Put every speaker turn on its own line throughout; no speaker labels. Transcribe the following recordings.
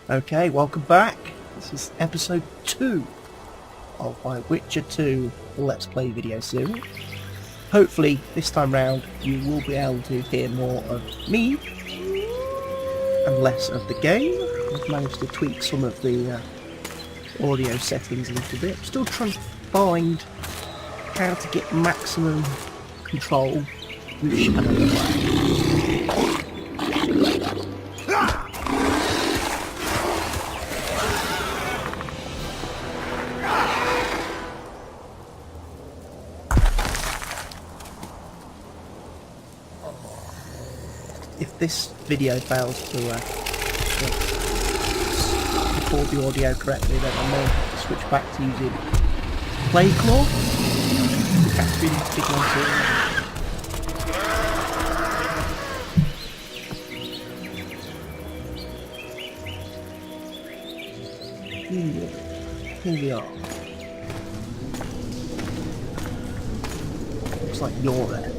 Okay, welcome back. This is episode 2 of my Witcher 2 Let's Play video series. Hopefully, this time round, you will be able to hear more of me and less of the game. I've managed to tweak some of the audio settings a little bit. I'm still trying to find how to get maximum control with Shadow Play. If this video fails to record the audio correctly, then I may have to switch back to using Play Claw. That's been big one too. Here we are. Looks like you're there.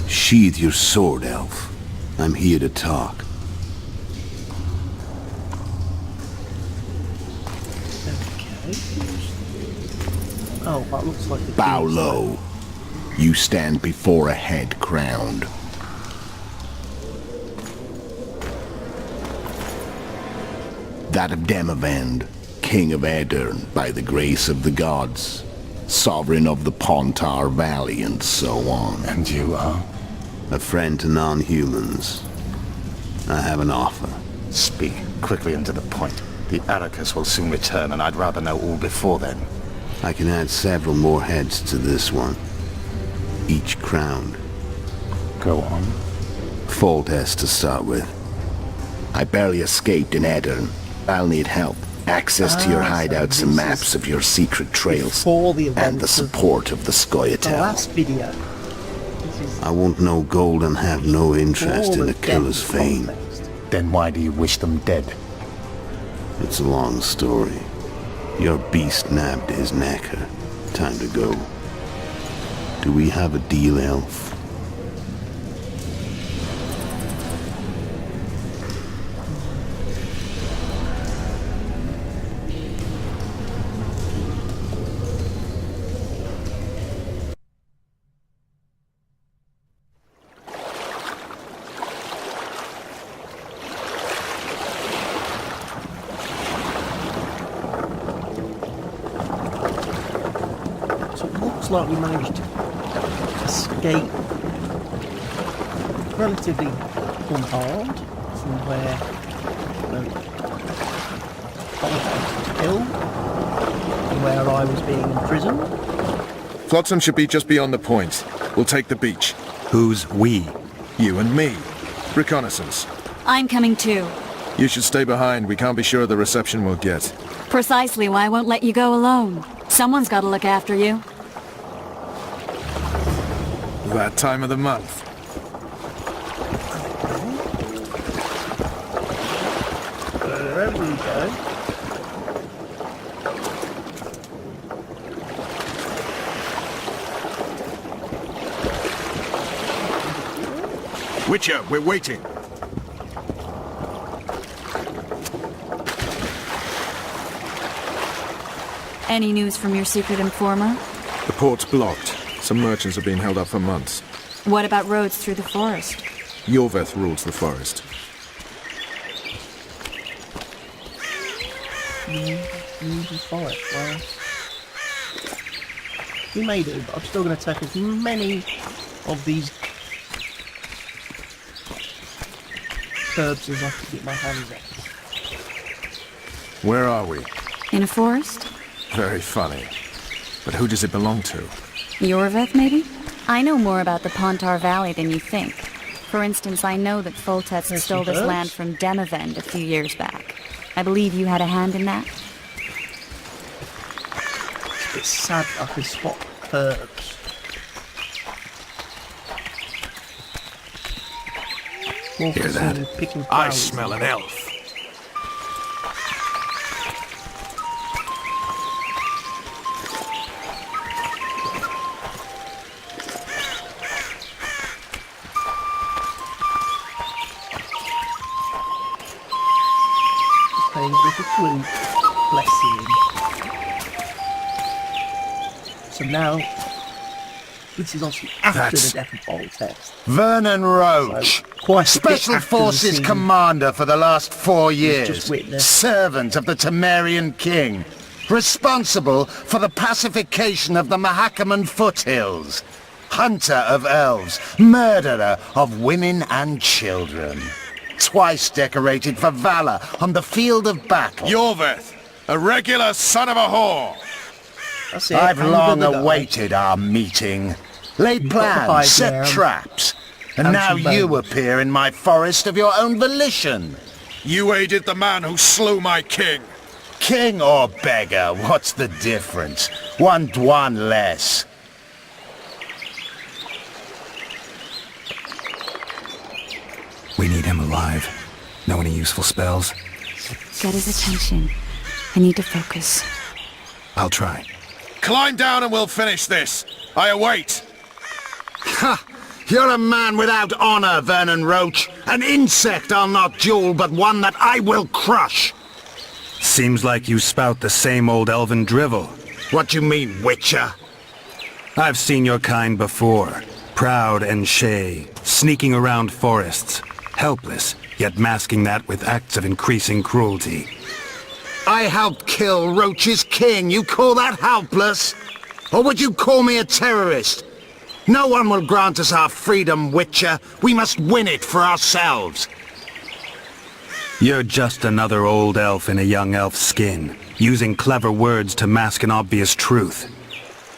Sheathe your sword, elf. I'm here to talk.
Okay. Oh, that looks like the
Bow
king's
low. You stand before a head crowned. That of Demavend, king of Aedirn, by the grace of the gods, sovereign of the Pontar Valley, and so on.
And you are?
A friend to non-humans. I have an offer.
Speak quickly and to the point. The Arrakis will soon return, and I'd rather know all before then.
I can add several more heads to this one. Each crowned.
Go on.
Foltest to start with. I barely escaped in Aedirn. I'll need help. Access to your hideouts and maps of your secret trails.
before the
And
events
the support of the
the
Scoia'tael.
last video. This is
I want no gold and have no interest
all
in
the
a killer's
death
fame.
context.
Then why do you wish them dead?
It's a long story. Your beast nabbed his knacker. Time to go. Do we have a deal, elf?
So it looks like we managed to escape relatively unharmed from where I was killed and where I was being imprisoned.
Flotsam should be just beyond the point. We'll take the beach.
Who's we?
You and me. Reconnaissance.
I'm coming too.
You should stay behind. We can't be sure of the reception we'll get.
Precisely why I won't let you go alone. Someone's got to look after you.
That time of the month.
Wherever we go.
Witcher, we're waiting.
Any news from your secret informer?
The port's blocked. Some merchants are being held up for months.
What about roads through the forest?
Yorveth rules the forest.
Forest, well, we may do, but I'm still going to take as many of these herbs as I can get my hands on.
Where are we?
In a forest?
Very funny. But who does it belong to?
Yorveth, maybe? I know more about the Pontar Valley than you think. For instance, I know that Foltest stole this land from Demavend a few years back. I believe you had a hand in that?
It's a bit sad I can spot herbs. More
Hear
concerned
that?
with picking
I
flowers.
smell an elf.
Playing with the flute. Bless him. So now, this is obviously after
That's-
the death of Foltest.
Vernon Roach,
So, quite a bit
Special
after the
Forces
scene.
Commander for the last 4
just
years,
witnessed.
servant of the Temerian King, responsible for the pacification of the Mahakaman foothills, hunter of elves, murderer of women and children, twice decorated for valor on the field of battle.
Yorveth, a regular son of a whore.
That's it.
I've
and
long
the guy.
awaited our meeting. Laid
You've got the high
plans, set
ground.
traps, and
And
now
some
you
bones.
appear in my forest of your own volition.
You aided the man who slew my king.
King or beggar, what's the difference? One Dwan less.
We need him alive. Know any useful spells?
Get his attention. I need to focus.
I'll try.
Climb down and we'll finish this. I await.
Ha! You're a man without honor, Vernon Roach. An insect I'll not duel, but one that I will crush.
Seems like you spout the same old elven drivel.
What you mean, Witcher?
I've seen your kind before. Proud and shay, sneaking around forests. Helpless, yet masking that with acts of increasing cruelty.
I helped kill Roach's king. You call that helpless? Or would you call me a terrorist? No one will grant us our freedom, Witcher. We must win it for ourselves.
You're just another old elf in a young elf's skin, using clever words to mask an obvious truth.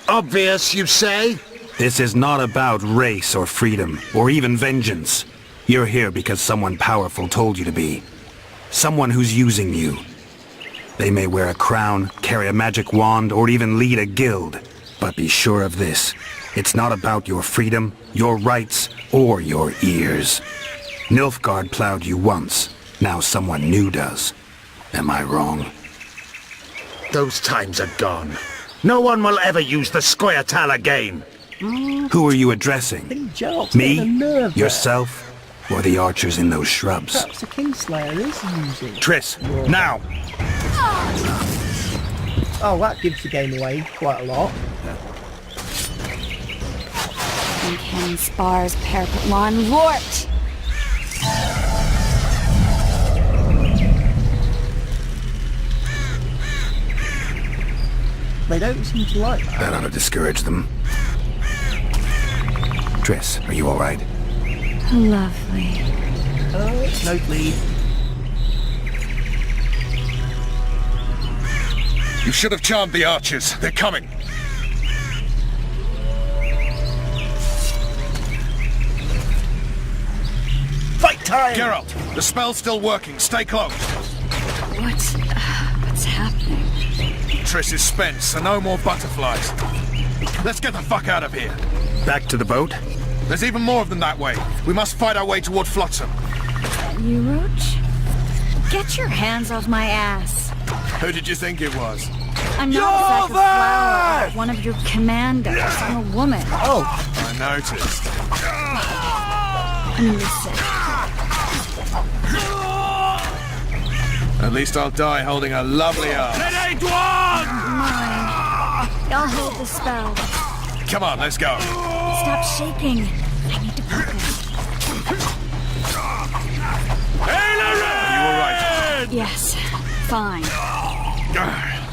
Obvious, you say?
This is not about race or freedom, or even vengeance. You're here because someone powerful told you to be. Someone who's using you. They may wear a crown, carry a magic wand, or even lead a guild. But be sure of this. It's not about your freedom, your rights, or your ears. Nilfgaard plowed you once. Now someone new does. Am I wrong?
Those times are gone. No one will ever use the Scoia'tael again.
Who are you addressing?
I think Gerald's getting a
Me?
nerve there.
Yourself? Or the archers in those shrubs?
Perhaps the Kingslayer is using.
Triss, now!
Oh, that gives the game away quite a lot.
Cannon spars, parapet lawn, warped!
They don't seem to like that.
That ought to discourage them. Triss, are you alright?
Lovely.
No bleed.
You should have charmed the archers. They're coming.
Fight time!
Geralt, the spell's still working. Stay close.
What's happening?
Triss is spent, so no more butterflies. Let's get the fuck out of here.
Back to the boat?
There's even more of them that way. We must fight our way toward Flotsam.
You, Roach? Get your hands off my ass.
Who did you think it was?
I'm not a sack of flour or one of your commandos. I'm a woman.
Oh,
I noticed.
Listen.
At least I'll die holding a lovely arm.
Mine. I'll hold the spell.
Come on, let's go.
Stop shaking. I need to focus.
Are you alright?
Yes. Fine.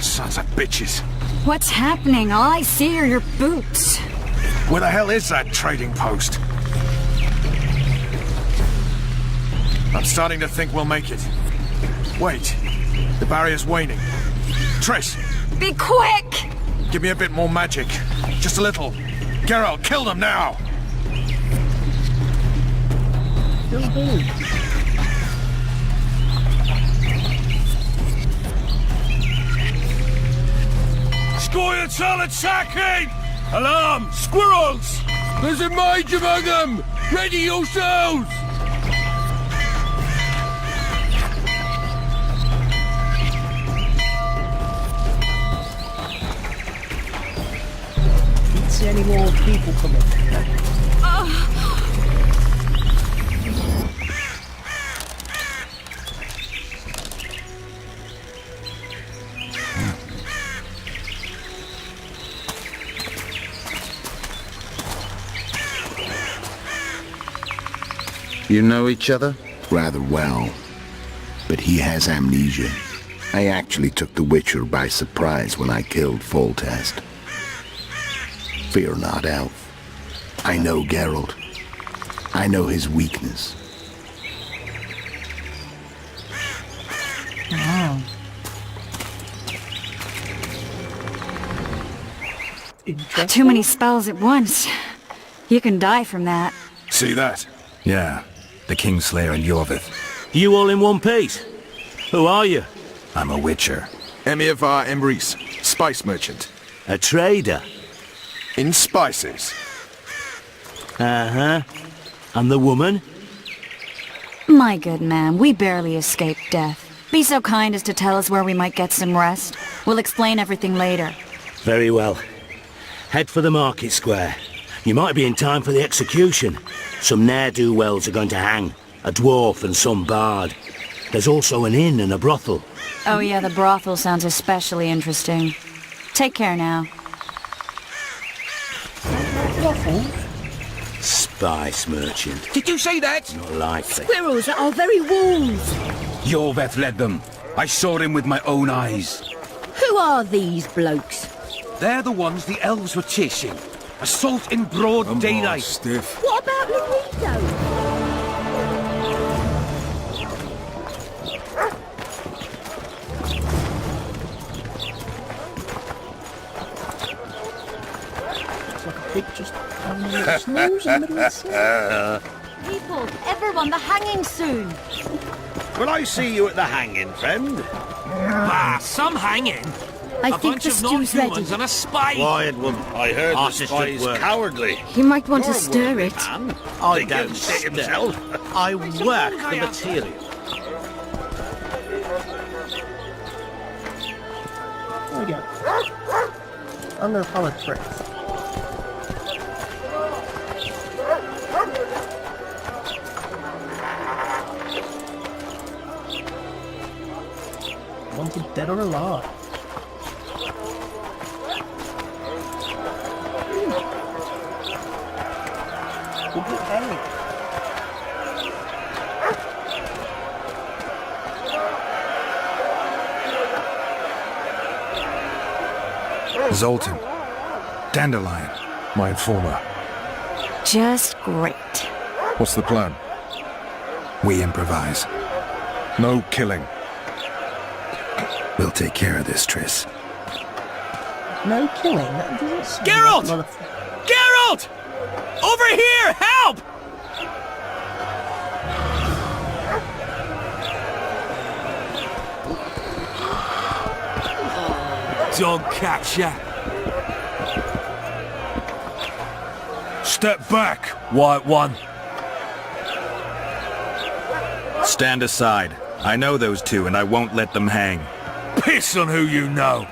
Sons of bitches.
What's happening? All I see are your boots.
Where the hell is that trading post? I'm starting to think we'll make it. Wait, the barrier's waning. Triss,
Be quick!
give me a bit more magic. Just a little. Geralt, kill them now!
Still do.
Scoia'tael attacking! Alarm! Squirrels! There's a mage among them! Ready yourselves!
Didn't see any more people coming.
You know each other?
Rather well. But he has amnesia. I actually took the Witcher by surprise when I killed Foltest. Fear not, Elf. I know Geralt. I know his weakness.
Wow. Interesting.
Too many spells at once. You can die from that.
See that?
Yeah, the Kingslayer and Yorvith.
You all in one piece? Who are you?
I'm a Witcher.
Emir var Emrys, spice merchant.
A trader?
In spices.
Uh-huh. And the woman?
My good man, we barely escaped death. Be so kind as to tell us where we might get some rest. We'll explain everything later.
Very well. Head for the market square. You might be in time for the execution. Some ne'er-do-wells are going to hang. A dwarf and some bard. There's also an inn and a brothel.
Oh yeah, the brothel sounds especially interesting. Take care now.
Spice merchant.
Did you see that?
Not likely.
Squirrels at our very walls.
Yorveth led them. I saw him with my own eyes.
Who are these blokes?
They're the ones the elves were chasing. Assault in broad daylight.
Stiff.
What about Loreto?
Big just having a little snooze in the middle of the scene.
People, everyone, the hanging soon.
Will I see you at the hanging, friend?
Ah, some hanging.
I think the stew's ready.
and a spy.
Quiet woman. I heard the spy is cowardly.
You might want to stir it.
I don't stir himself. I work the material.
There we go. I'm gonna follow Triss. Wanted dead or alive. Hey.
Zoltan. Dandelion.
My informer.
Just great.
What's the plan?
We improvise.
No killing.
We'll take care of this, Triss.
No killing? That doesn't sound
Geralt!
like a lot of...
Geralt! Over here! Help! Dog catcher.
Step back, White One.
Stand aside. I know those two, and I won't let them hang.
Piss on who you know.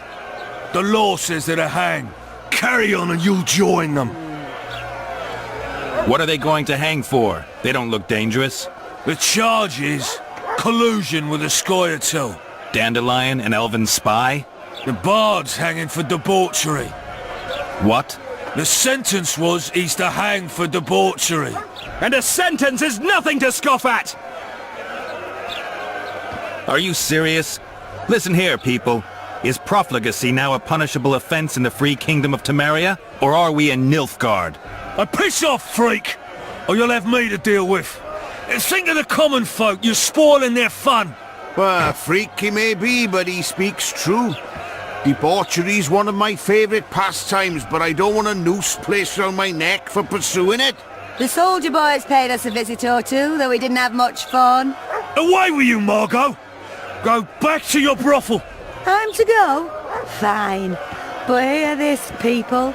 The law says they're to hang. Carry on and you'll join them.
What are they going to hang for? They don't look dangerous.
The charge is collusion with the Scoia'tael.
Dandelion, an elven spy?
The bard's hanging for debauchery.
What?
The sentence was he's to hang for debauchery.
And a sentence is nothing to scoff at!
Are you serious? Listen here, people. Is profligacy now a punishable offense in the free kingdom of Temeria? Or are we in Nilfgaard?
Piss off, freak! Or you'll have me to deal with. And think of the common folk, you're spoiling their fun.
Well, a freak he may be, but he speaks true. Debauchery's one of my favourite pastimes, but I don't want a noose placed around my neck for pursuing it.
The soldier boys paid us a visit or two, though we didn't have much fun.
Away with you, Margot! Go back to your brothel!
Time to go? Fine. But hear this, people.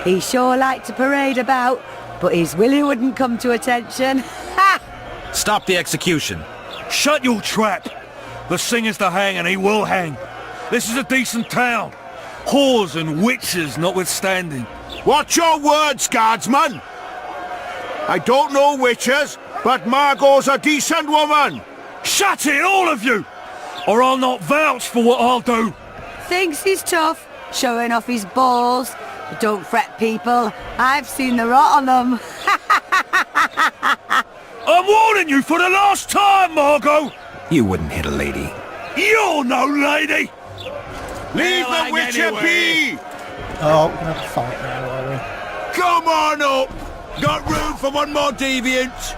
He sure liked to parade about, but his Willie wouldn't come to attention. Ha!
Stop the execution.
Shut your trap! The singer's to hang and he will hang. This is a decent town. Whores and witches notwithstanding.
Watch your words, guardsman! I don't know witches, but Margot's a decent woman!
Shut it, all of you! Or I'll not vouch for what I'll do.
Thinks he's tough, showing off his balls. But don't fret, people. I've seen the rot on them.
I'm warning you for the last time, Margot!
You wouldn't hit a lady.
You're no lady!
Leave the witcher be!
Oh, we're gonna have a fight now, are we?
Come on up! Got room for one more deviant?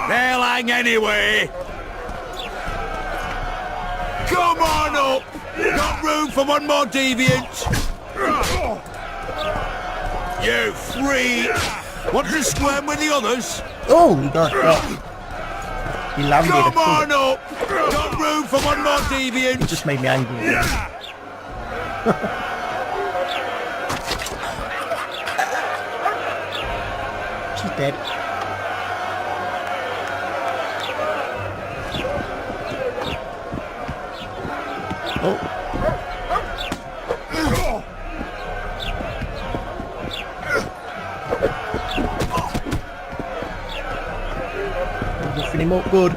They'll hang anyway! Come on up! Got room for one more deviant? You freak! Want to squirm with the others?
Oh, you got it. You landed
Come
a
on
kick.
up! Got room for one more
It
deviant?
just made me angry again. She's dead. Oh. Nothing him up good.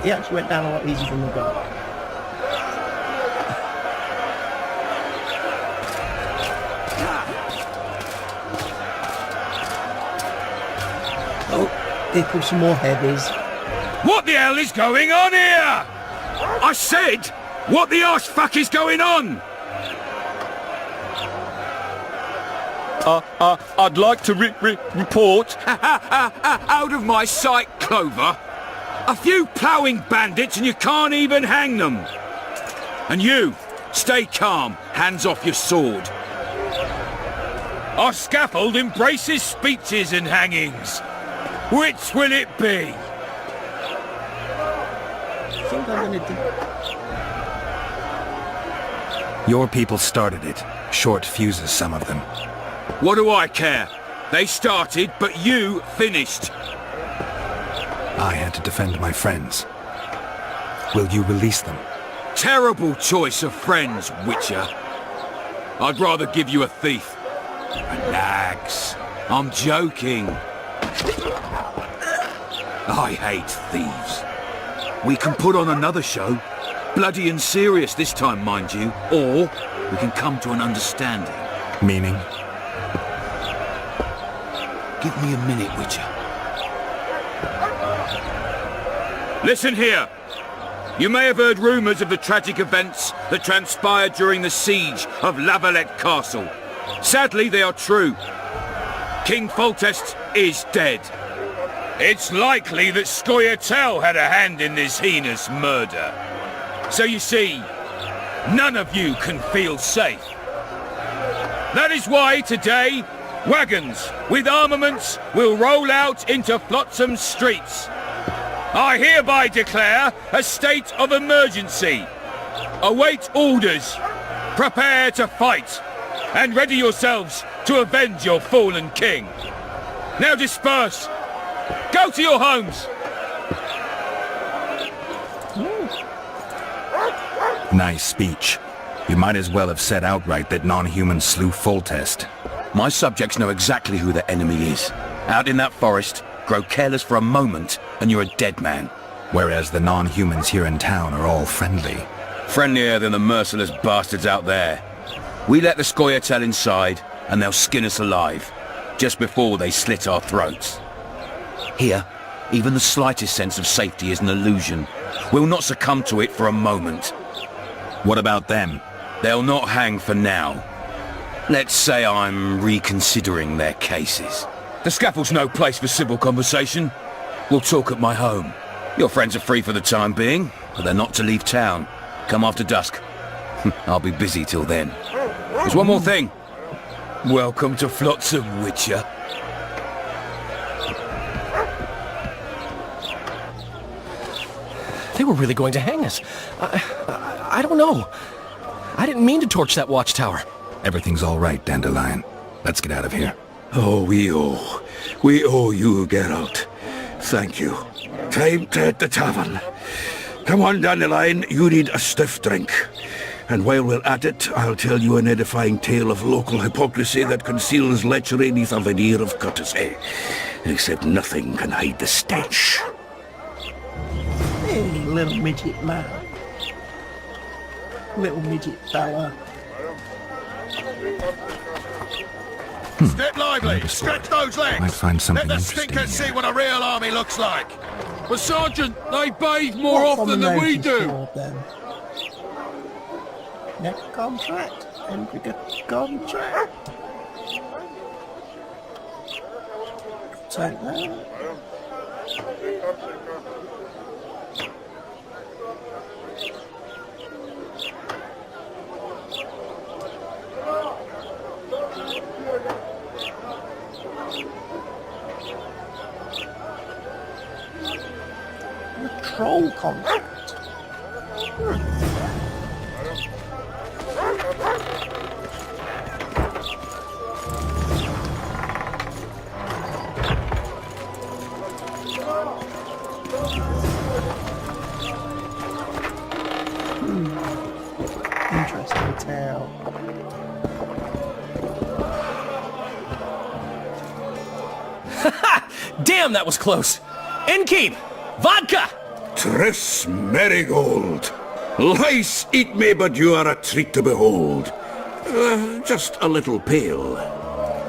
He actually went down a lot easier than the dog. Oh, here comes some more heavies.
What the hell is going on here? I said, what the arse fuck is going on? I'd like to report. Out of my sight, Clover. A few ploughing bandits and you can't even hang them. And you, stay calm, hands off your sword. Our scaffold embraces speeches and hangings. Which will it be?
I think I'm gonna do...
Your people started it. Short fuses, some of them.
What do I care? They started, but you finished.
I had to defend my friends. Will you release them?
Terrible choice of friends, Witcher. I'd rather give you a thief. Relax. I'm joking. I hate thieves. We can put on another show. Bloody and serious this time, mind you. Or we can come to an understanding.
Meaning?
Give me a minute, Witcher. Listen here. You may have heard rumours of the tragic events that transpired during the siege of Lavalette Castle. Sadly, they are true. King Foltest is dead. It's likely that Scoia'tael had a hand in this heinous murder. So you see, none of you can feel safe. That is why today, wagons with armaments will roll out into Flotsam streets. I hereby declare a state of emergency. Await orders. Prepare to fight. And ready yourselves to avenge your fallen king. Now disperse. Go to your homes.
Nice speech. You might as well have said outright that non-humans slew Foltest.
My subjects know exactly who the enemy is. Out in that forest, grow careless for a moment, and you're a dead man.
Whereas the non-humans here in town are all friendly.
Friendlier than the merciless bastards out there. We let the Scoia'tael inside, and they'll skin us alive, just before they slit our throats. Here, even the slightest sense of safety is an illusion. We'll not succumb to it for a moment.
What about them?
They'll not hang for now. Let's say I'm reconsidering their cases. The scaffold's no place for civil conversation. We'll talk at my home. Your friends are free for the time being, but they're not to leave town. Come after dusk. I'll be busy till then. There's one more thing. Welcome to Flotsam, Witcher.
They were really going to hang us. I don't know. I didn't mean to torch that watchtower.
Everything's all right, Dandelion. Let's get out of here.
Oh, we owe you, Geralt. Thank you. Time to hit the tavern. Come on, Dandelion, you need a stiff drink. And while we're at it, I'll tell you an edifying tale of local hypocrisy that conceals lechery neath a veneer of courtesy. Except nothing can hide the stench.
Hey, little midget man. Little midget fella.
Step lively! Stretch those legs!
Might find something
Let the
interesting
stinkers
here.
see what a real army looks like!
But Sergeant, they bathe more
What's on
often
the
than we
notice
do.
board, then? Next contract. Enrica contract. Take that. A troll contract. Interesting tale.
Damn, that was close. Innkeep! Vodka!
Triss Marigold. Lice eat me, but you are a treat to behold. Just a little pale.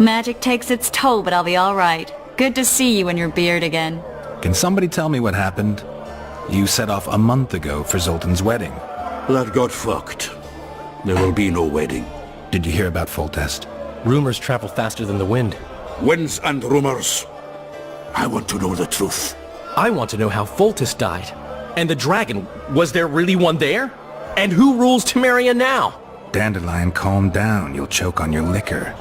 Magic takes its toll, but I'll be all right. Good to see you and your beard again.
Can somebody tell me what happened? You set off a month ago for Zoltan's wedding.
That got fucked. There will be no wedding.
Did you hear about Foltest?
Rumors travel faster than the wind.
Winds and rumors. I want to know the truth.
I want to know how Foltest died. And the dragon, was there really one there? And who rules Temeria now?
Dandelion, calm down. You'll choke on your liquor.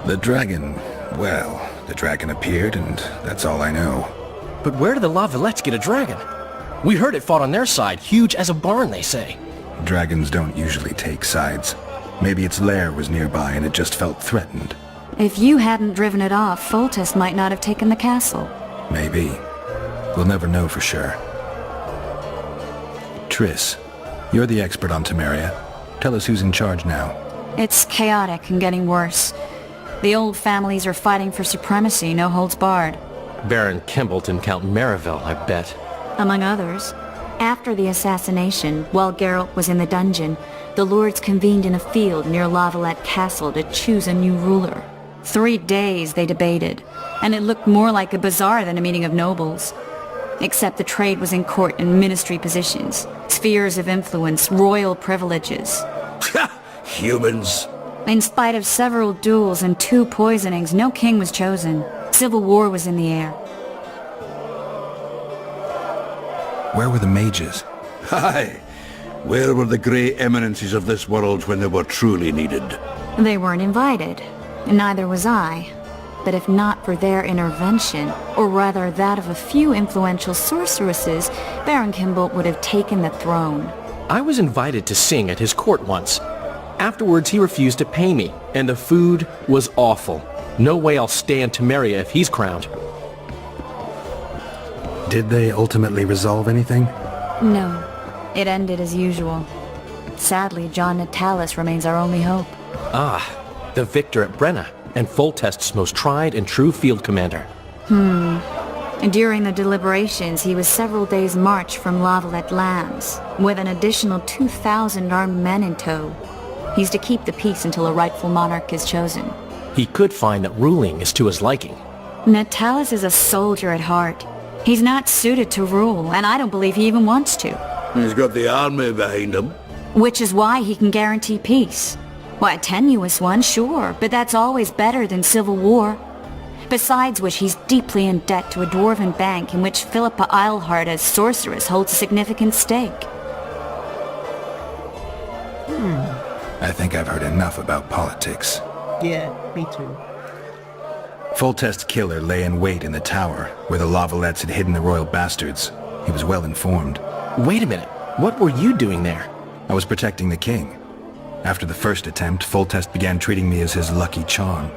The dragon... well, the dragon appeared, and that's all I know.
But where did the La Villettes get a dragon? We heard it fought on their side, huge as a barn, they say.
Dragons don't usually take sides. Maybe its lair was nearby and it just felt threatened.
If you hadn't driven it off, Foltest might not have taken the castle.
Maybe. We'll never know for sure. Triss, you're the expert on Temeria. Tell us who's in charge now.
It's chaotic and getting worse. The old families are fighting for supremacy, no holds barred.
Baron Kimbalt and Count Merivale, I bet.
Among others. After the assassination, while Geralt was in the dungeon, the lords convened in a field near La Valette Castle to choose a new ruler. 3 days they debated, and it looked more like a bazaar than a meeting of nobles. Except the trade was in court and ministry positions, spheres of influence, royal privileges.
Humans.
In spite of several duels and 2 poisonings, no king was chosen. Civil war was in the air.
Where were the mages?
Aye. Where were the grey eminences of this world when they were truly needed?
They weren't invited. Neither was I. But if not for their intervention, or rather that of a few influential sorceresses, Baron Kimbalt would have taken the throne.
I was invited to sing at his court once. Afterwards, he refused to pay me, and the food was awful. No way I'll stay in Temeria if he's crowned.
Did they ultimately resolve anything?
No. It ended as usual. Sadly, John Natalis remains our only hope.
Ah, the victor at Brenna, and Foltest's most tried and true field commander.
During the deliberations, he was several days' march from La Valette lands, with an additional 2,000 armed men in tow. He's to keep the peace until a rightful monarch is chosen.
He could find that ruling is to his liking.
Natalis is a soldier at heart. He's not suited to rule, and I don't believe he even wants to.
He's got the army behind him.
Which is why he can guarantee peace. Why, a tenuous one, sure, but that's always better than civil war. Besides which, he's deeply in debt to a dwarven bank in which Philippa Eilhart as sorceress holds a significant stake.
I think I've heard enough about politics.
Yeah, me too.
Foltest's killer lay in wait in the tower, where the Lavalettes had hidden the royal bastards. He was well informed.
Wait a minute. What were you doing there?
I was protecting the king. After the first attempt, Foltest began treating me as his lucky charm.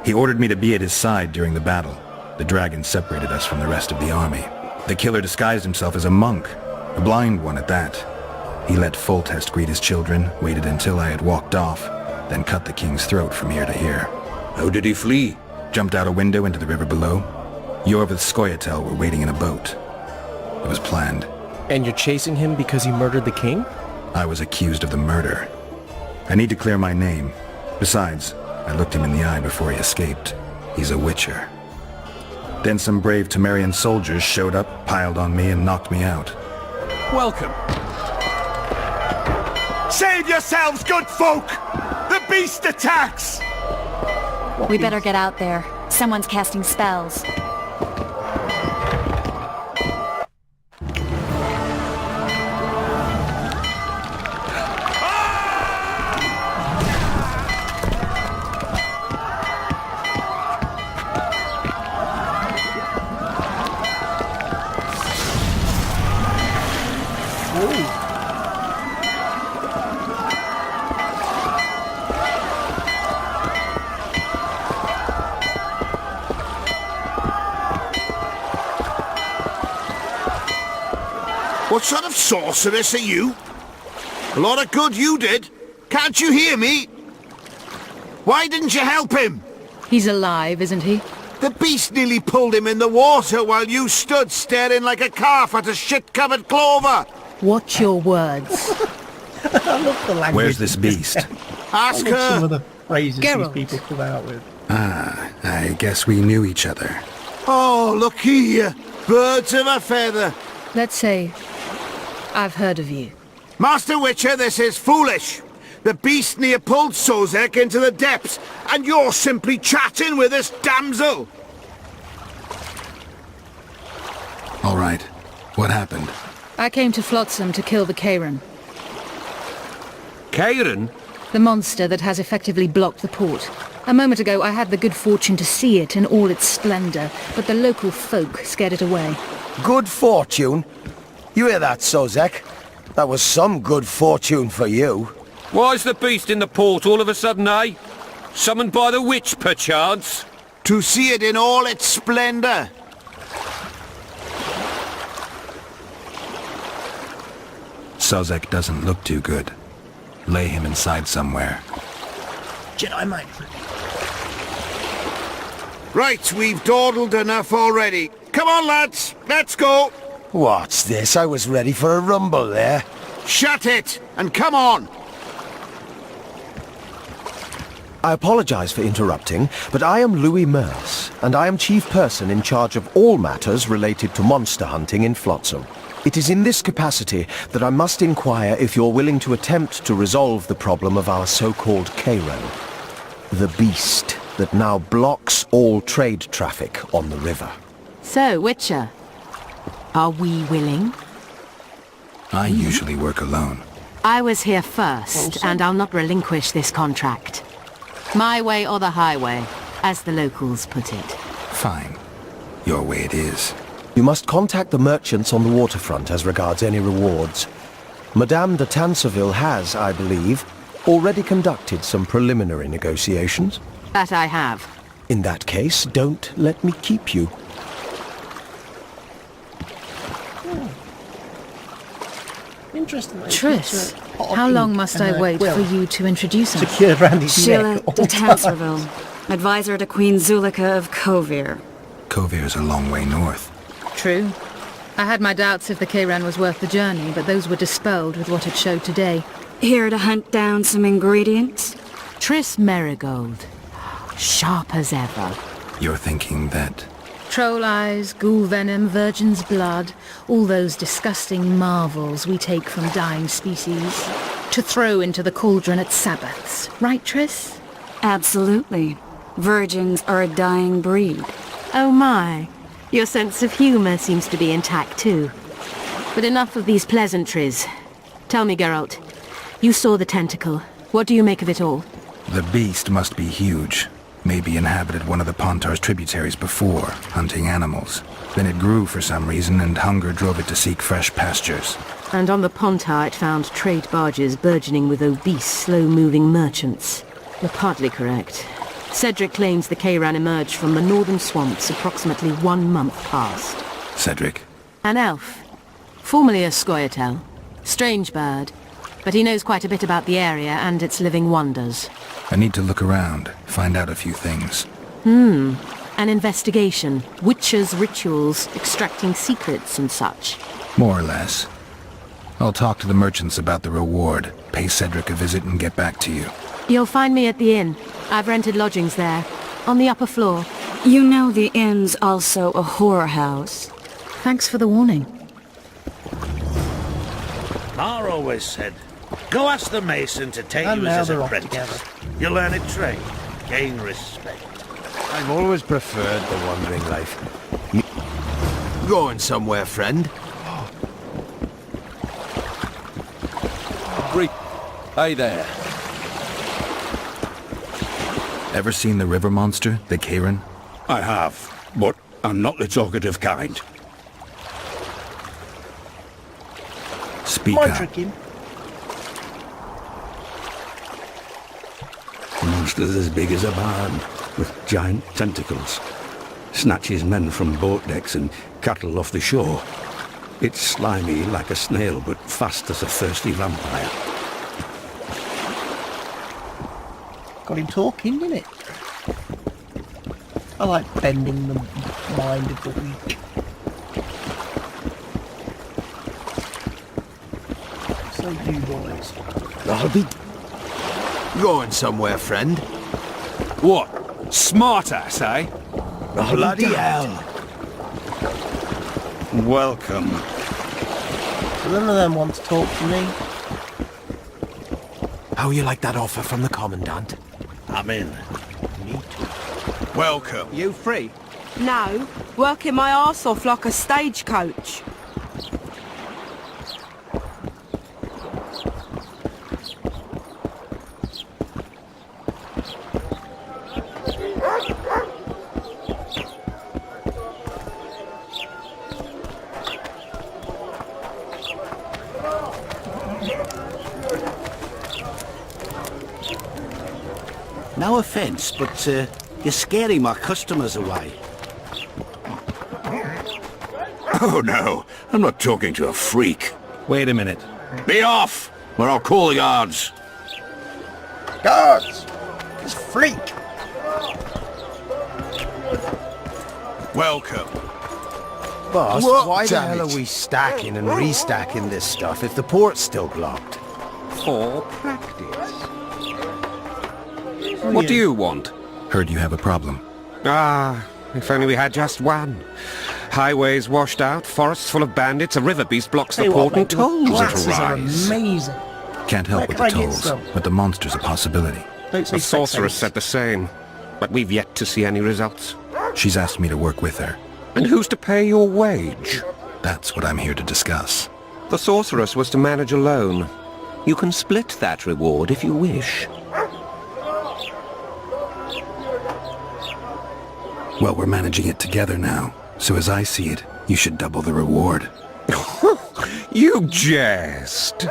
He ordered me to be at his side during the battle. The dragon separated us from the rest of the army. The killer disguised himself as a monk, a blind one at that. He let Foltest greet his children, waited until I had walked off, then cut the king's throat from ear to ear.
How did he flee?
Jumped out a window into the river below. Yorv with Skoyatel were waiting in a boat. It was planned.
And you're chasing him because he murdered the king?
I was accused of the murder. I need to clear my name. Besides, I looked him in the eye before he escaped. He's a witcher. Then some brave Temerian soldiers showed up, piled on me, and knocked me out.
Welcome. Save yourselves, good folk! The beast attacks!
We better get out there. Someone's casting spells.
What sort of sorceress are you? A lot of good you did. Can't you hear me? Why didn't you help him?
He's alive, isn't he?
The beast nearly pulled him in the water while you stood staring like a calf at a shit-covered clover.
Watch your words.
I love the language.
Where's this beast?
Ask
I love some
her.
of the phrases
Geralt.
these people come out with.
Ah, I guess we knew each other.
Oh, look here. Birds of a feather.
Let's say I've heard of you.
Master Witcher, this is foolish. The beast near pulled Sozek into the depths, and you're simply chatting with this damsel.
All right. What happened?
I came to Flotsam to kill the Karen,
Karen?
the monster that has effectively blocked the port. A moment ago I had the good fortune to see it in all its splendor, but the local folk scared it away.
Good fortune? You hear that, Sozek? That was some good fortune for you.
Why's the beast in the port all of a sudden, eh? Summoned by the witch, perchance?
To see it in all its splendor.
Sozek doesn't look too good. Lay him inside somewhere.
Jedi mind.
Right, we've dawdled enough already. Come on, lads, let's go.
What's this? I was ready for a rumble there.
Shut it, and come on.
I apologize for interrupting, but I am Louis Merce, and I am chief person in charge of all matters related to monster hunting in Flotsam. It is in this capacity that I must inquire if you're willing to attempt to resolve the problem of our so-called Karen, the beast that now blocks all trade traffic on the river.
So, Witcher, are we willing?
I usually work alone.
I was here first, and I'll not relinquish this contract. My way or the highway, as the locals put it.
Fine. Your way it is.
You must contact the merchants on the waterfront as regards any rewards. Madame de Tanseville has, I believe, already conducted some preliminary negotiations.
That I have.
In that case, don't let me keep you.
Interesting.
Triss, how long must I wait for you to introduce us?
Secured around his
Sheila
neck.
de Tanserville, advisor to Queen Zulika of Kovir.
Kovir's a long way north.
True. I had my doubts if the Karen was worth the journey, but those were dispelled with what it showed today.
Here to hunt down some ingredients?
Triss Merigold. Sharp as ever.
You're thinking that...
Troll eyes, ghoul venom, virgin's blood, all those disgusting marvels we take from dying species, to throw into the cauldron at Sabbaths. Right, Triss?
Absolutely. Virgins are a dying breed.
Oh my. Your sense of humor seems to be intact too. But enough of these pleasantries. Tell me, Geralt. You saw the tentacle. What do you make of it all?
The beast must be huge. Maybe inhabited one of the Pontar's tributaries before, hunting animals. Then it grew for some reason, and hunger drove it to seek fresh pastures.
And on the Pontar it found trade barges burgeoning with obese, slow-moving merchants. You're partly correct. Cedric claims the Kayran emerged from the northern swamps approximately 1 month past.
Cedric?
An elf. Formerly a Scoia'tael. Strange bird. But he knows quite a bit about the area and its living wonders.
I need to look around, find out a few things.
An investigation. Witches' rituals, extracting secrets and such.
More or less. I'll talk to the merchants about the reward, pay Cedric a visit and get back to you.
You'll find me at the inn. I've rented lodgings there, on the upper floor.
You know the inn's also a whorehouse.
Thanks for the warning.
Ma always said, go ask the mason to take
And
you
now
as
they're
his
off
apprentice. You'll learn a trade, gain respect.
I've always preferred the wandering life. Going somewhere, friend?
Hey there.
Ever seen the river monster, the Kayran?
I have, but I'm not the talkative kind.
Speak
Might
up.
trick him.
A monster's as big as a barn, with giant tentacles. Snatches men from boat decks and cattle off the shore. It's slimy like a snail, but fast as a thirsty vampire.
Got him talking, didn't it? I like bending the mind of the weak. So do you boys.
I'll be going somewhere, friend.
What? Smart ass, eh?
Bloody hell.
Welcome.
So none of them want to talk to me.
How you like that offer from the Commandant?
I'm in.
Welcome.
You free? No, working my arse off like a stagecoach.
No offence, but you're scaring my customers away.
Oh no, I'm not talking to a freak.
Wait a minute.
Be off, or I'll call the guards.
Guards! This freak!
Welcome. Boss, why the hell are we stacking and restacking this stuff if the port's still blocked?
For practice. What do you want?
Heard you have a problem.
Ah, if only we had just one. Highways washed out, forests full of bandits, a river beast blocks the port, and tolls
glasses
at a
are
rise.
amazing.
Can't help
Where
with
can
the
I get
tolls,
some?
but the monster's a possibility.
Don't say
The sorceress
sex
said the same, but we've yet to see any results.
She's asked me to work with her.
And who's to pay your wage?
That's what I'm here to discuss.
The sorceress was to manage alone. You can split that reward if you wish.
Well, we're managing it together now, so as I see it, you should double the reward.
You jest.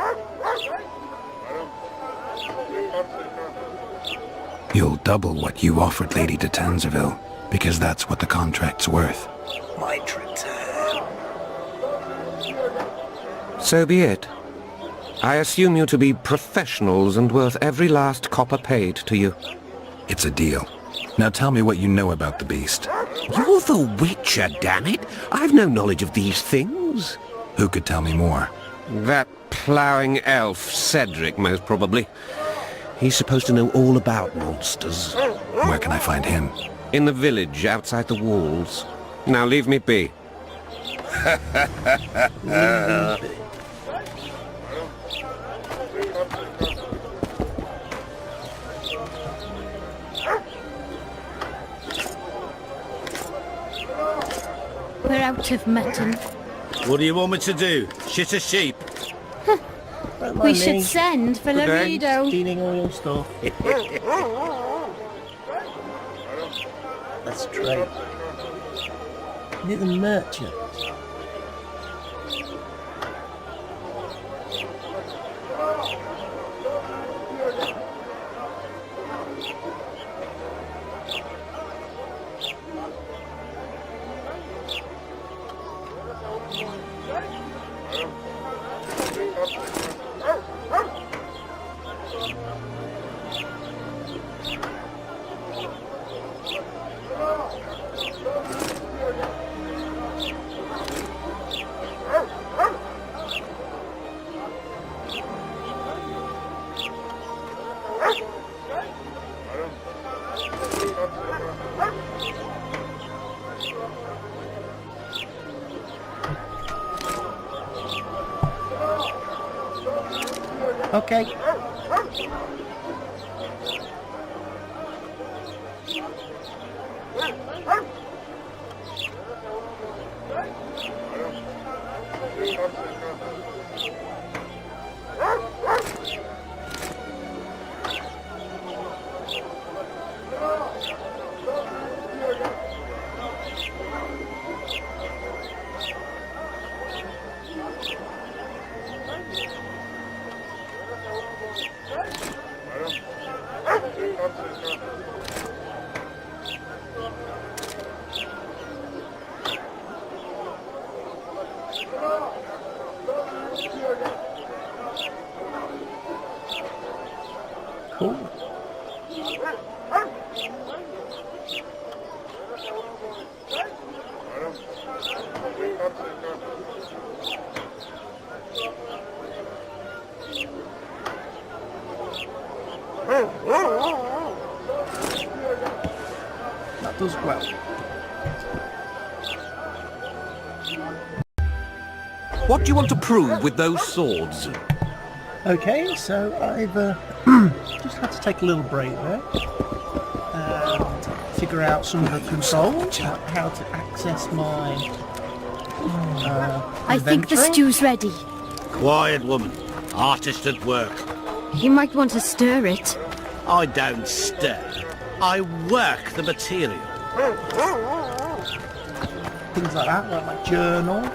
You'll double what you offered Lady de Tanzerville, because that's what the contract's worth.
Might return.
So be it. I assume you to be professionals and worth every last copper paid to you.
It's a deal. Now tell me what you know about the beast.
You're the Witcher, damn it! I've no knowledge of these things.
Who could tell me more?
That ploughing elf, Cedric, most probably. He's supposed to know all about monsters.
Where can I find him?
In the village, outside the walls. Now leave me be.
out of mutton.
What do you want me to do? Shit a sheep?
We should send for Laredo.
Stealing all your stuff. Let's trade. Near the merchant. Okay. Cool. That does well.
What do you want to prove with those swords?
Okay, so I've just had to take a little break there and figure out some of the controls, like how to access my
I think the
inventory.
stew's ready.
Quiet, woman. Artist at work.
You might want to stir it.
I don't stir. I work the material.
Things like that, like my journal.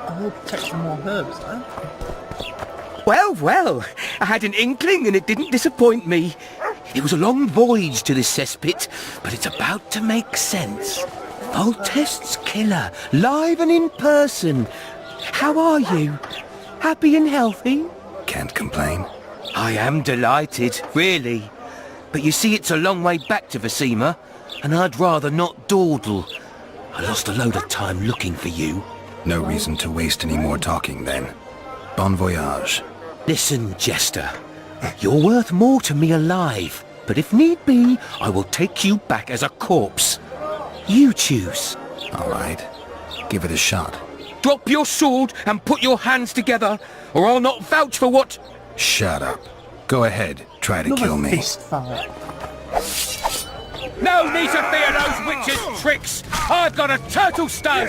I will take some more herbs though.
Well, well, I had an inkling and it didn't disappoint me. It was a long voyage to this cesspit, but it's about to make sense. Voltest's killer, live and in person. How are you? Happy and healthy?
Can't complain.
I am delighted, really. But you see, it's a long way back to Vasima, and I'd rather not dawdle. I lost a load of time looking for you.
No reason to waste any more talking then. Bon voyage.
Listen, Jester. You're worth more to me alive, but if need be, I will take you back as a corpse. You choose.
All right. Give it a shot.
Drop your sword and put your hands together, or I'll not vouch for what...
Shut up. Go ahead. Try to kill me.
Fist fight.
No need to fear those witches' tricks! I've got a turtle stone!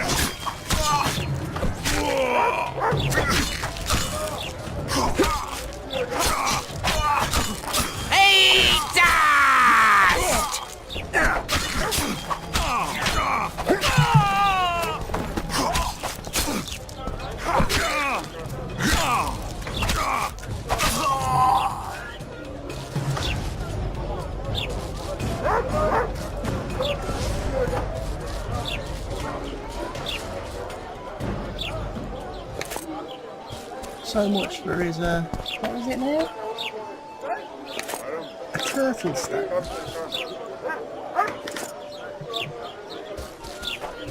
Hey, dust!
So much for his, what is it now? A turtle stone.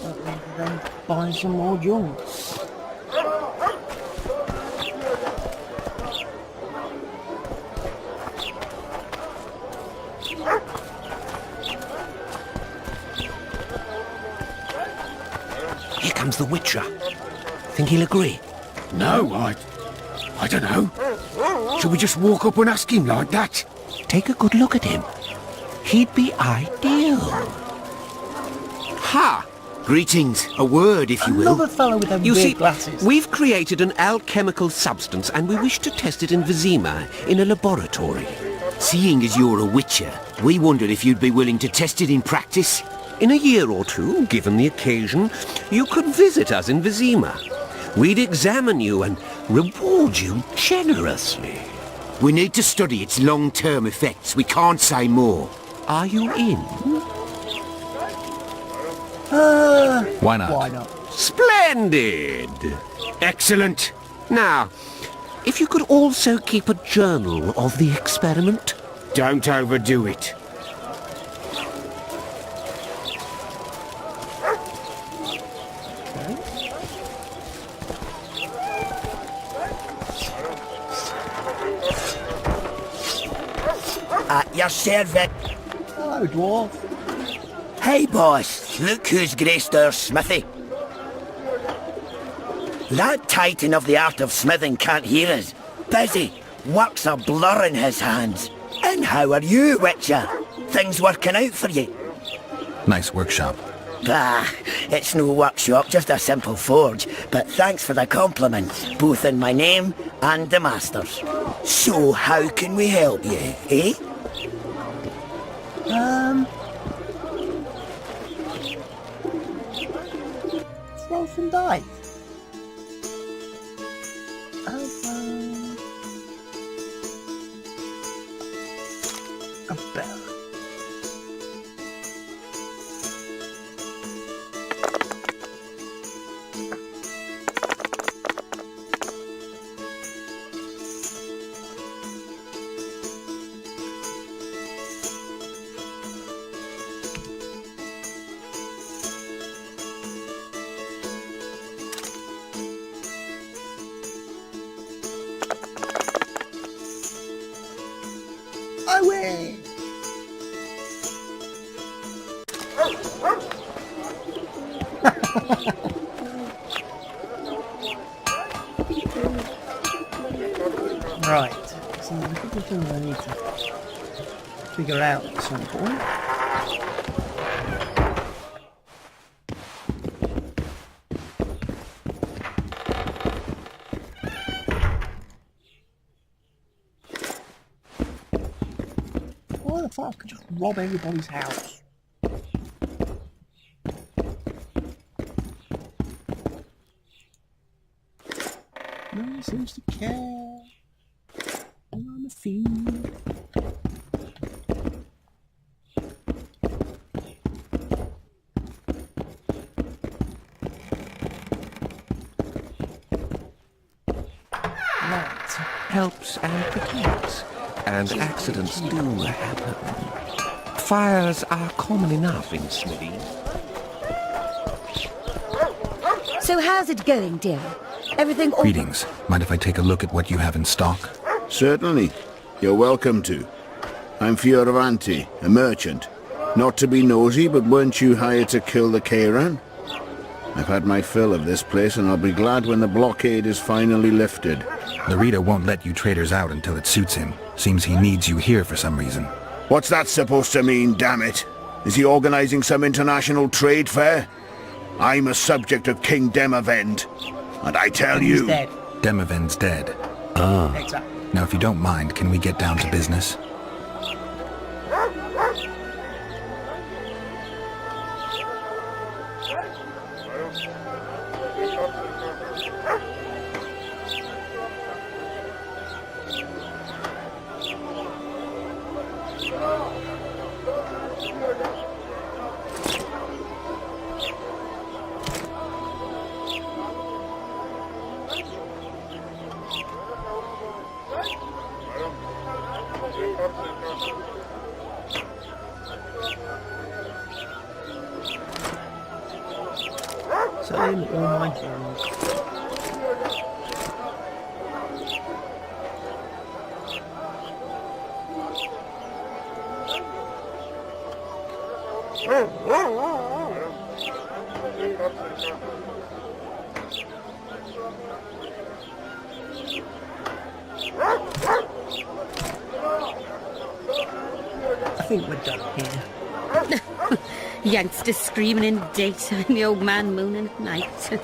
But we can then buy some more junk.
comes the Witcher. Think he'll agree?
No, I don't know. Should we just walk up and ask him like that?
Take a good look at him. He'd be ideal. Ha! Greetings. A word, if you will.
Another fellow with them
You
weird
see,
glasses.
we've created an alchemical substance and we wish to test it in Vizima, in a laboratory.
Seeing as you're a witcher, we wondered if you'd be willing to test it in practice.
In a year or two, given the occasion, you could visit us in Vizima. We'd examine you and reward you generously.
We need to study its long-term effects. We can't say more.
Are you in?
Why not?
Why not?
Splendid!
Excellent.
Now, if you could also keep a journal of the experiment.
Don't overdo it.
At your service.
Hello, dwarf.
Hey, boss. Look who's graced our smithy. That titan of the art of smithing can't hear us. Busy. Work's a blur in his hands. And how are you, Witcher? Things working out for you?
Nice workshop.
Bah, it's no workshop, just a simple forge. But thanks for the compliment, both in my name and the master's. So how can we help you, eh?
Let's roll some dice. A bell. I win! Right, so there's a couple of things I need to figure out at some point. Why the fuck could just rob everybody's house? No one seems to care. And I'm a fiend.
Helps and protects. And accidents do happen. Fires are common enough in smithies.
So how's it going, dear? Everything all...
Greetings. Mind if I take a look at what you have in stock?
Certainly. You're welcome to. I'm Fioravanti, a merchant. Not to be nosy, but weren't you hired to kill the Kairan? I've had my fill of this place, and I'll be glad when the blockade is finally lifted.
Narita won't let you traders out until it suits him. Seems he needs you here for some reason.
What's that supposed to mean, damn it? Is he organizing some international trade fair? I'm a subject of King Demavend, and I tell you...
He's dead.
Demavend's dead.
Ah. Exactly.
Now, if you don't mind, can we get down to business?
Same all my friends. I think we're done here.
Youngsters screaming in daytime, the old man mooning at night.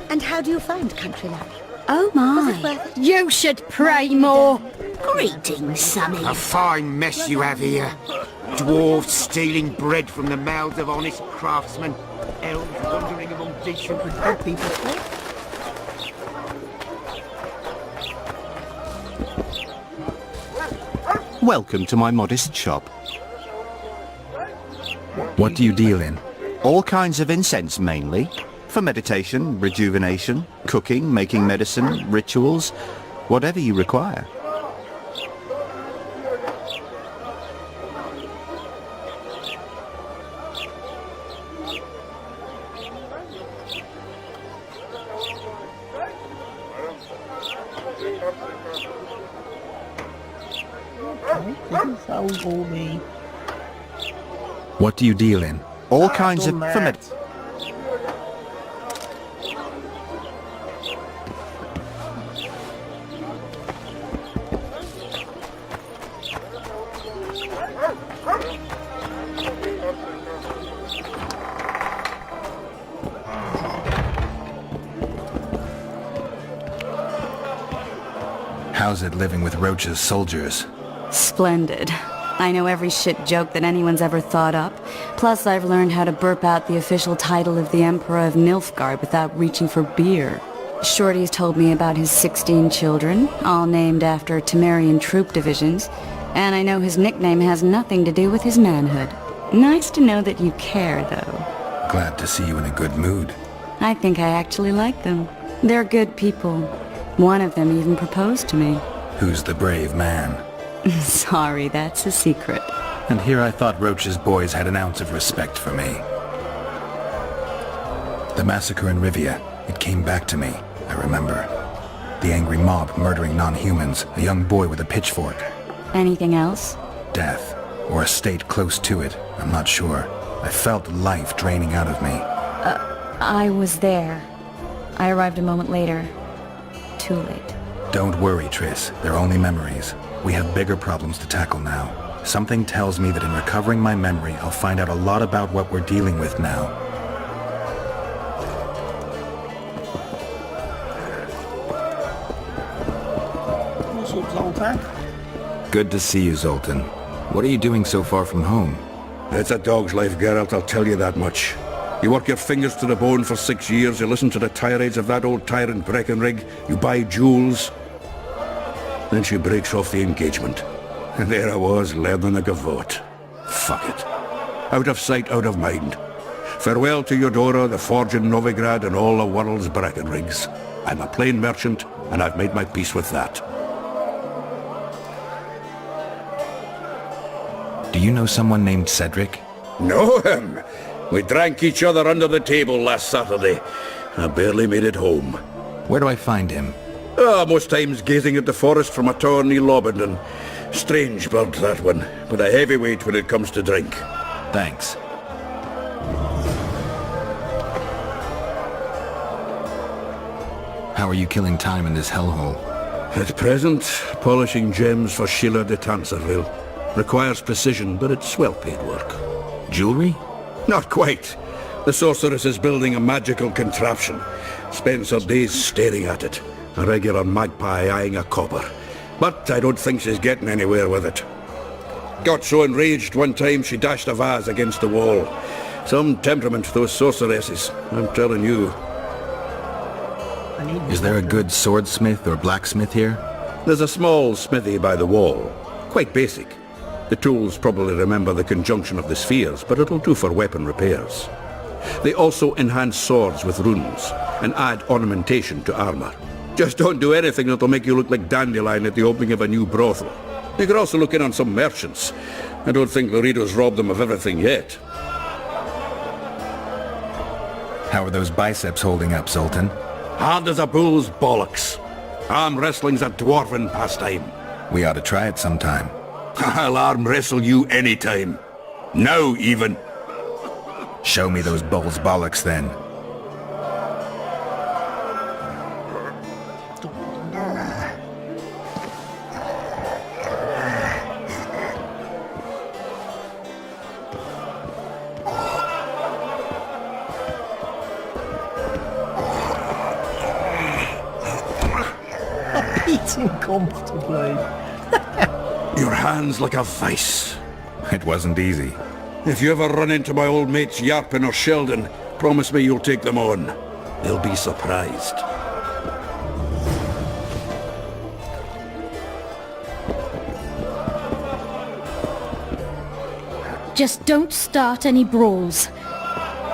And how do you find country life?
Oh my, you should pray more.
Greetings, Sonny.
A fine mess you have here. Dwarves stealing bread from the mouths of honest craftsmen. Elves wandering among decent people.
Welcome to my modest shop.
What do you deal in?
All kinds of incense mainly. For meditation, rejuvenation, cooking, making medicine, rituals, whatever you require.
What do you deal in?
All kinds of...
How's it living with Roach's soldiers?
Splendid. I know every shit joke that anyone's ever thought up. Plus, I've learned how to burp out the official title of the Emperor of Nilfgaard without reaching for beer. Shorty's told me about his 16 children, all named after Temerian troop divisions, and I know his nickname has nothing to do with his manhood. Nice to know that you care, though.
Glad to see you in a good mood.
I think I actually like them. They're good people. One of them even proposed to me.
Who's the brave man?
Sorry, that's a secret.
And here I thought Roach's boys had an ounce of respect for me. The massacre in Rivia, it came back to me, I remember. The angry mob murdering non-humans, a young boy with a pitchfork.
Anything else?
Death, or a state close to it, I'm not sure. I felt life draining out of me.
I was there. I arrived a moment later. Too late.
Don't worry, Triss. They're only memories. We have bigger problems to tackle now. Something tells me that in recovering my memory, I'll find out a lot about what we're dealing with now.
What's up, Zoltan?
Good to see you, Zoltan. What are you doing so far from home?
It's a dog's life, Geralt, I'll tell you that much. You work your fingers to the bone for 6 years, you listen to the tirades of that old tyrant Breckenrig, you buy jewels. Then she breaks off the engagement. And there I was, learning a gavotte. Fuck it. Out of sight, out of mind. Farewell to Eudora, the forge in Novigrad, and all the world's Breckenrigs. I'm a plain merchant, and I've made my peace with that.
Do you know someone named Cedric?
Know him? We drank each other under the table last Saturday. I barely made it home.
Where do I find him?
Most times gazing at the forest from a tower near Lobendon. Strange bird, that one, but a heavyweight when it comes to drink.
Thanks. How are you killing time in this hellhole?
At present, polishing gems for Sheila de Tanserville. Requires precision, but it's well-paid work.
Jewelry?
Not quite. The sorceress is building a magical contraption. Spends her days staring at it. A regular magpie eyeing a copper. But I don't think she's getting anywhere with it. Got so enraged one time she dashed a vase against the wall. Some temperament, those sorceresses, I'm telling you.
Is there a good swordsmith or blacksmith here?
There's a small smithy by the wall. Quite basic. The tools probably remember the conjunction of the spheres, but it'll do for weapon repairs. They also enhance swords with runes, and add ornamentation to armor. Just don't do anything that'll make you look like Dandelion at the opening of a new brothel. You could also look in on some merchants. I don't think Loredo's robbed them of everything yet.
How are those biceps holding up, Zoltan?
Hard as a bull's bollocks. Arm wrestling's a dwarven pastime.
We ought to try it sometime.
I'll arm wrestle you anytime. Now, even.
Show me those bulls' bollocks, then.
sweating comfortably.
Your hand's like a vice.
It wasn't easy.
If you ever run into my old mates Yarpin or Sheldon, promise me you'll take them on. They'll be surprised.
Just don't start any brawls.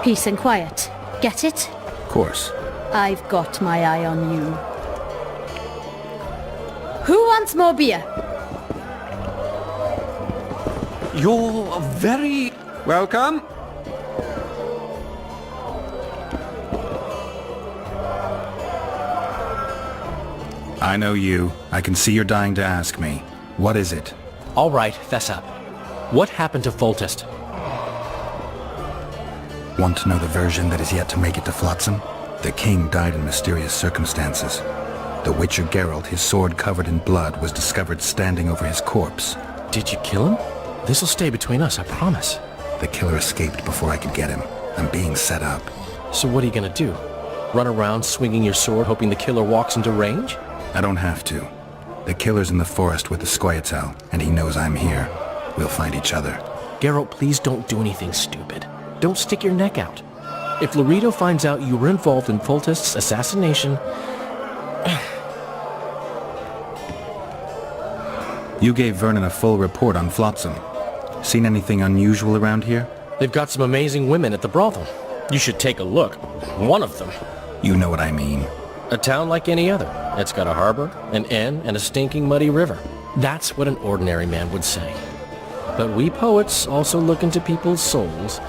Peace and quiet. Get it?
Of course.
I've got my eye on you. Who wants more beer?
You're very... Welcome.
I know you. I can see you're dying to ask me. What is it?
All right, fess up. What happened to Foltest?
Want to know the version that is yet to make it to Flotsam? The king died in mysterious circumstances. The Witcher Geralt, his sword covered in blood, was discovered standing over his corpse.
Did you kill him? This'll stay between us, I promise.
The killer escaped before I could get him. I'm being set up.
So what are you gonna do? Run around swinging your sword hoping the killer walks into range?
I don't have to. The killer's in the forest with the Squietel, and he knows I'm here. We'll find each other.
Geralt, please don't do anything stupid. Don't stick your neck out. If Laredo finds out you were involved in Foltest's assassination...
You gave Vernon a full report on Flotsam. Seen anything unusual around here?
They've got some amazing women at the brothel. You should take a look. One of them.
You know what I mean.
A town like any other. It's got a harbor, an inn, and a stinking muddy river. That's what an ordinary man would say. But we poets also look into people's souls.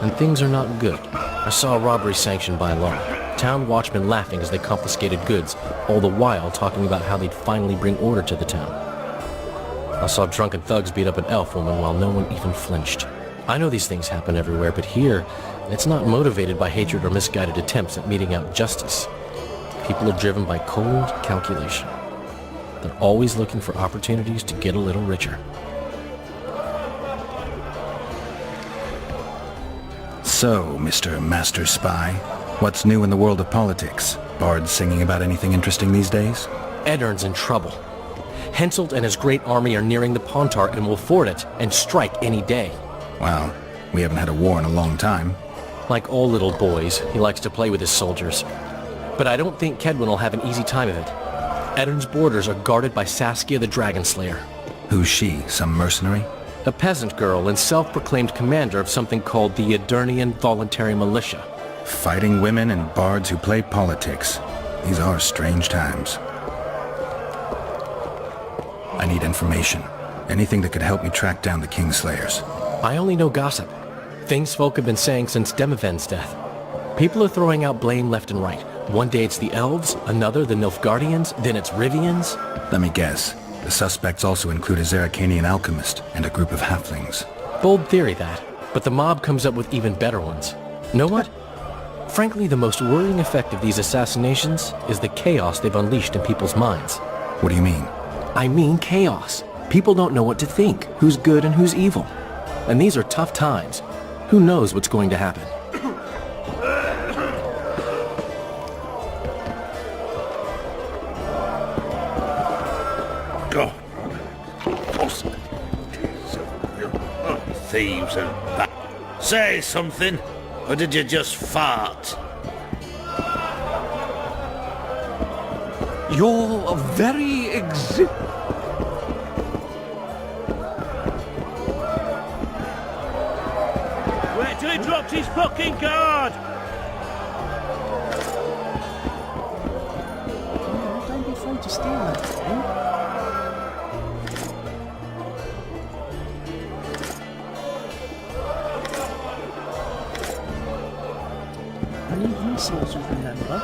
And things are not good. I saw a robbery sanctioned by law. Town watchmen laughing as they confiscated goods, all the while talking about how they'd finally bring order to the town. I saw drunken thugs beat up an elf woman while no one even flinched. I know these things happen everywhere, but here, it's not motivated by hatred or misguided attempts at meting out justice. People are driven by cold calculation. They're always looking for opportunities to get a little richer.
So, Mr. Master Spy, what's new in the world of politics? Bards singing about anything interesting these days?
Eddern's in trouble. Henselt and his great army are nearing the Pontar and will ford it and strike any day.
Wow, we haven't had a war in a long time.
Like all little boys, he likes to play with his soldiers. But I don't think Kedwin will have an easy time of it. Eddern's borders are guarded by Saskia the Dragon Slayer.
Who's she? Some mercenary?
A peasant girl and self-proclaimed commander of something called the Edirnian Voluntary Militia.
Fighting women and bards who play politics. These are strange times. I need information. Anything that could help me track down the Kingslayers.
I only know gossip. Things folk have been saying since Demiven's death. People are throwing out blame left and right. One day it's the elves, another the Nilfgaardians, then it's Rivians.
Let me guess. The suspects also include a Zerrikanian alchemist and a group of halflings.
Bold theory, that. But the mob comes up with even better ones. Know what? Frankly, the most worrying effect of these assassinations is the chaos they've unleashed in people's minds.
What do you mean?
I mean chaos. People don't know what to think, who's good and who's evil. And these are tough times. Who knows what's going to happen?
God. Thieves and that. Say something, or did you just fart?
You're very
Wait till he drops his fucking guard!
Don't be afraid to steal that thing. I need resources, remember?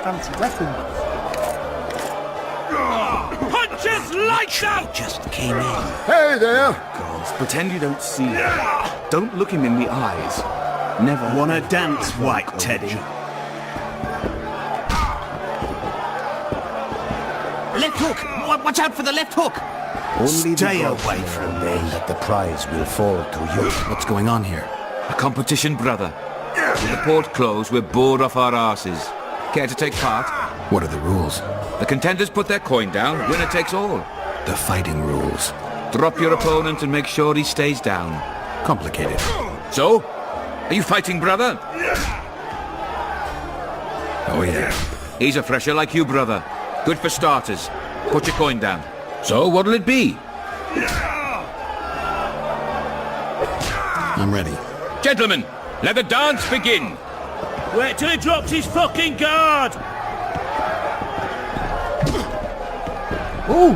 Fancy weapon.
Punches like that!
Just came in.
Hey there!
Gods, pretend you don't see him. Don't look him in the eyes. Never.
Wanna dance, White Teddy?
Left hook! Watch out for the left hook!
Only
Stay
the gods
away
know
from
when
me.
that the prize will fall to you.
What's going on here?
A competition, brother. With the port closed, we're bored off our asses. Care to take part?
What are the rules?
The contenders put their coin down, winner takes all.
The fighting rules.
Drop your opponent and make sure he stays down.
Complicated.
So? Are you fighting, brother?
Oh yeah.
He's a fresher like you, brother. Good for starters. Put your coin down. So, what'll it be?
I'm ready.
Gentlemen, let the dance begin.
Wait till he drops his fucking guard!
Ooh!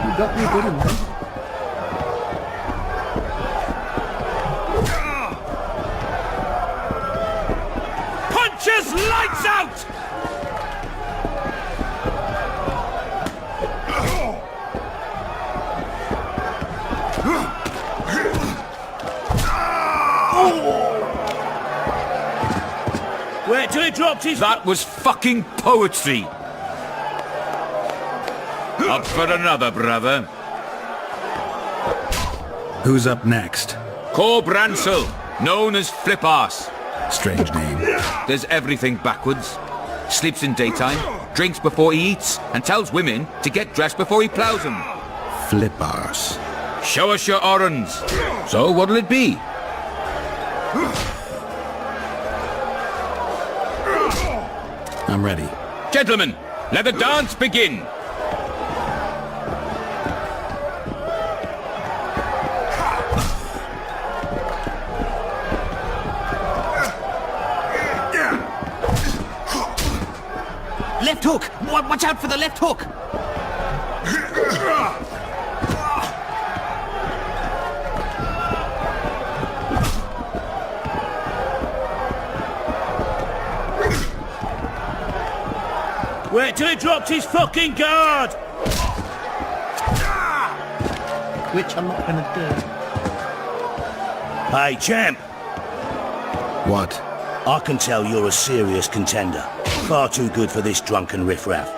You got me good in there.
Punches lights out! Wait till he drops his...
That was fucking poetry. Up for another, brother.
Who's up next?
Cor Bransel, known as Flip Arse.
Strange name.
Does everything backwards. Sleeps in daytime, drinks before he eats, and tells women to get dressed before he plows them.
Flip arse.
Show us your orange. So what'll it be?
I'm ready.
Gentlemen, let the dance begin.
Left hook! Watch out for the left hook!
Wait till he drops his fucking guard!
Which I'm not gonna do.
Hey, champ.
What?
I can tell you're a serious contender. Far too good for this drunken riffraff.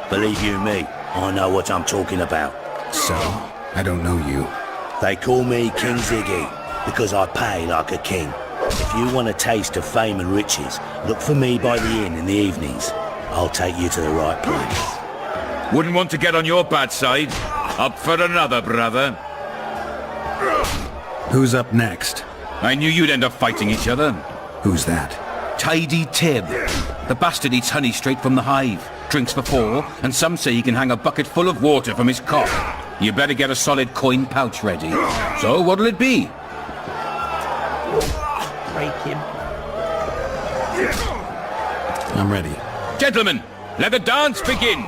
Believe you me, I know what I'm talking about.
So, I don't know you.
They call me King Ziggy, because I pay like a king. If you want a taste of fame and riches, look for me by the inn in the evenings. I'll take you to the right place.
Wouldn't want to get on your bad side. Up for another, brother.
Who's up next?
I knew you'd end up fighting each other.
Who's that?
Tidy Tib. The bastard eats honey straight from the hive, drinks for 4, and some say he can hang a bucket full of water from his cock. You better get a solid coin pouch ready. So what'll it be?
Break him.
I'm ready.
Gentlemen, let the dance begin.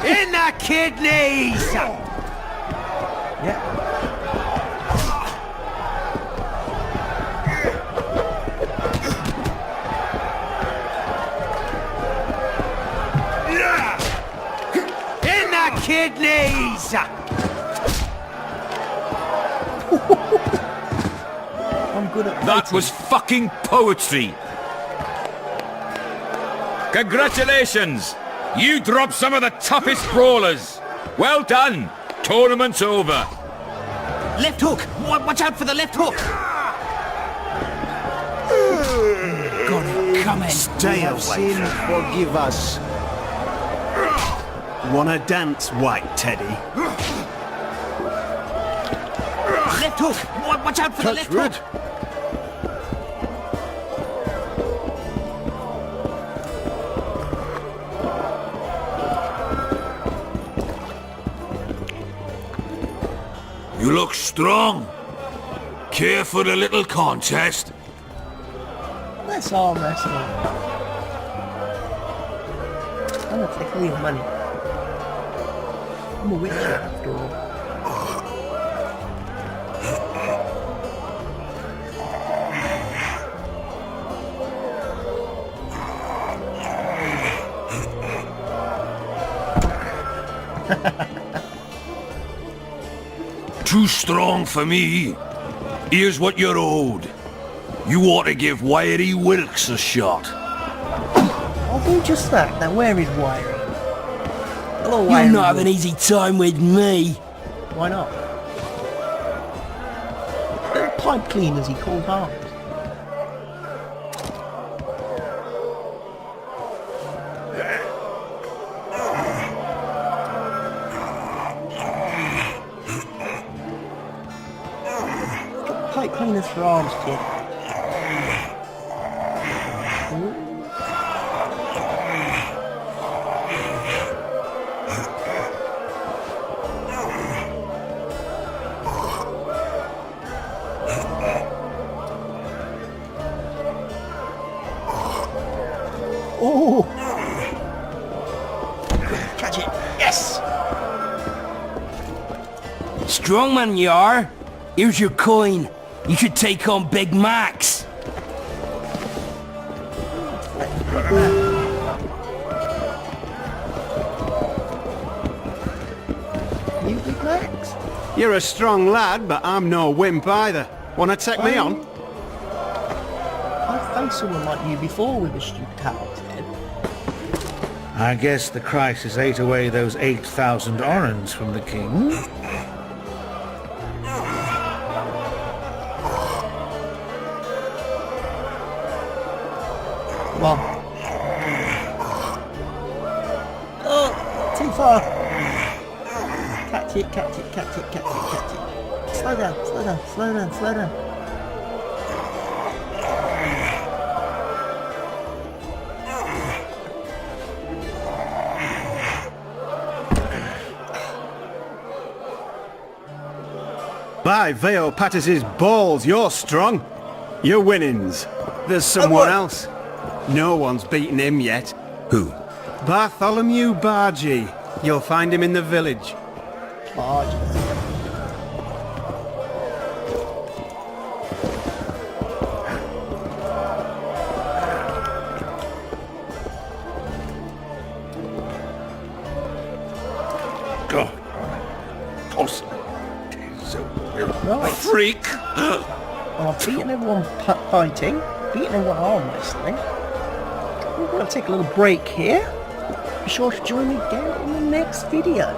In the kidneys!
Yeah.
In the kidneys!
I'm good at
That
fighting.
was fucking poetry. Congratulations! You dropped some of the toughest brawlers. Well done. Tournament's over.
Left hook! Watch out for the left hook!
Come in. Stay away.
Sin, forgive us.
Wanna dance, white teddy?
Left hook! Watch out for the left hook!
You look strong. Care for the little contest?
Let's all wrestle. I'm gonna take all your money. I'm a witcher after all.
too strong for me. Here's what you're owed. You ought to give Wiry Wilkes a shot.
I'll do just that. Now, where is Wiry? Hello, Wiry.
You'll not have an easy time with me.
Why not? Little pipe cleaners he called arms. Pipe cleaners for arms, kid. Oh! Catch it! Yes!
Strong man you are. Here's your coin. You should take on Big Max.
You Big Max?
You're a strong lad, but I'm no wimp either. Wanna take me on?
I've faced someone like you before with a stupid hat on his head.
I guess the crisis ate away those 8,000 orens from the king.
Come on. Oh, too far. Catch it, catch it, catch it, catch it, catch it. Slow down, slow down, slow down, slow down.
By Veo Patis's balls, you're strong. You're winnings. There's someone else. No one's beaten him yet.
Who?
Bartholomew Bargy. You'll find him in the village.
Bargy.
God. Close.
Right.
Freak!
Well, I've beaten everyone fighting, beaten everyone arm wrestling. We're going to take a little break here. Be sure to join me again in the next video.